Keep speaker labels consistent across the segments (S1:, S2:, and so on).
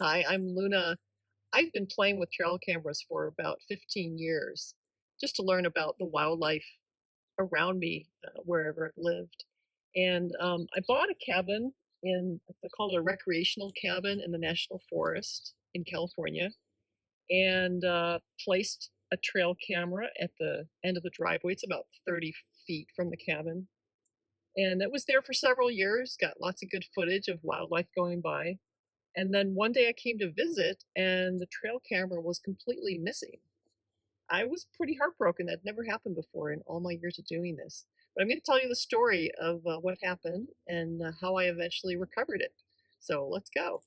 S1: Hi, I'm Luna. I've been playing with trail cameras for about 15 years just to learn about the wildlife around me wherever I've lived. And I bought a cabin they call it a recreational cabin in the National Forest in California and placed a trail camera at the end of the driveway. It's about 30 feet from the cabin. And it was there for several years, got lots of good footage of wildlife going by. And then one day I came to visit and the trail camera was completely missing. I was pretty heartbroken. That never happened before in all my years of doing this. But I'm going to tell you the story of what happened and how I eventually recovered it. So let's go.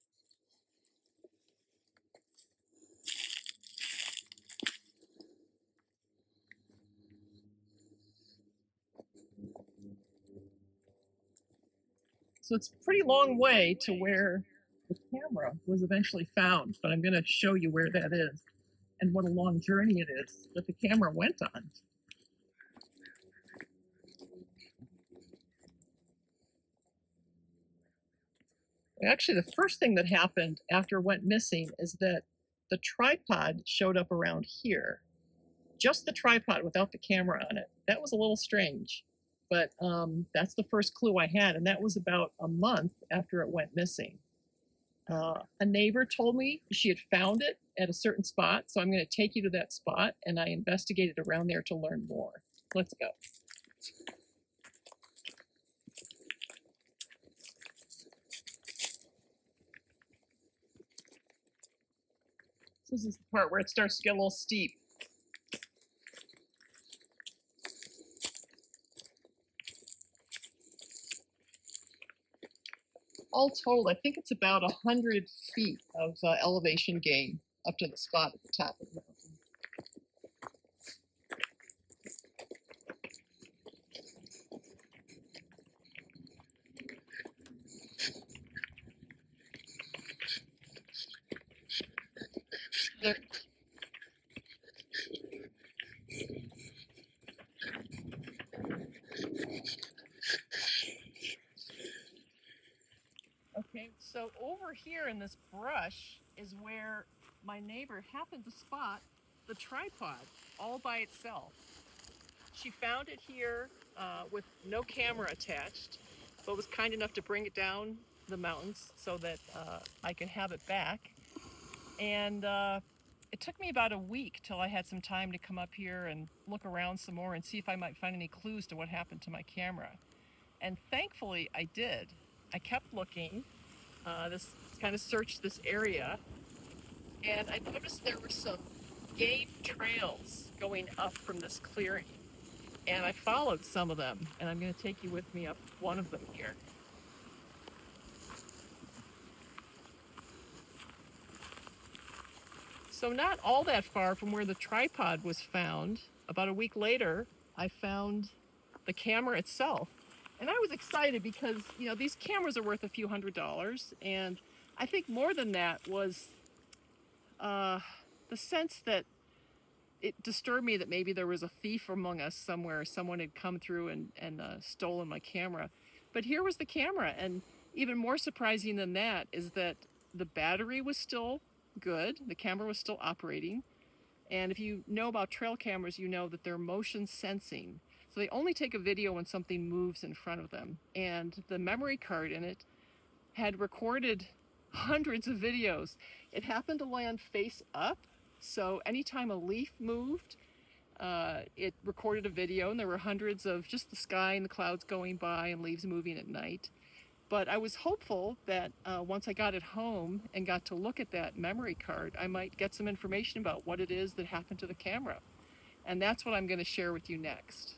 S1: So it's a pretty long way to where the camera was eventually found, but I'm going to show you where that is and what a long journey it is that the camera went on. Actually, the first thing that happened after it went missing is that the tripod showed up around here. Just the tripod without the camera on it. That was a little strange. But that's the first clue I had, and that was about a month after it went missing. A neighbor told me she had found it at a certain spot, so I'm going to take you to that spot, and I investigated around there to learn more. Let's go. So this is the part where it starts to get a little steep. All told, I think it's about 100 feet of elevation gain up to the spot at the top of the mountain. There, okay, so over here in this brush is where my neighbor happened to spot the tripod all by itself. She found it here with no camera attached, but was kind enough to bring it down the mountains so that I could have it back. And it took me about a week till I had some time to come up here and look around some more and see if I might find any clues to what happened to my camera. And thankfully, I did. I kept looking. This kind of searched this area, and I noticed there were some game trails going up from this clearing. And I followed some of them, and I'm going to take you with me up one of them here. So not all that far from where the tripod was found, about a week later, I found the camera itself. And I was excited because, you know, these cameras are worth a few $100s, and I think more than that was uh, the sense that it disturbed me that maybe there was a thief among us somewhere. Someone had come through and stolen my camera. But here was the camera, and even more surprising than that is that the battery was still good. The camera was still operating. And if you know about trail cameras, you know that they're motion sensing. So they only take a video when something moves in front of them. And the memory card in it had recorded hundreds of videos. It happened to land face up, so anytime a leaf moved, it recorded a video, and there were hundreds of just the sky and the clouds going by and leaves moving at night. But I was hopeful that once I got it home and got to look at that memory card, I might get some information about what it is that happened to the camera. And that's what I'm going to share with you next.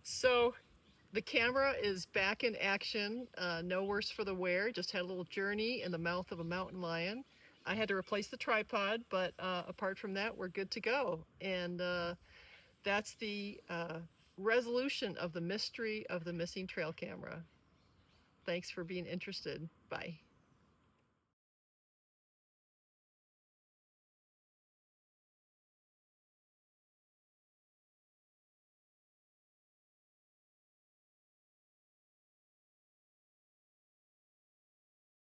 S1: So the camera is back in action, no worse for the wear. Just had a little journey in the mouth of a mountain lion. I had to replace the tripod, but apart from that, we're good to go. And that's the resolution of the mystery of the missing trail camera. Thanks for being interested. Bye.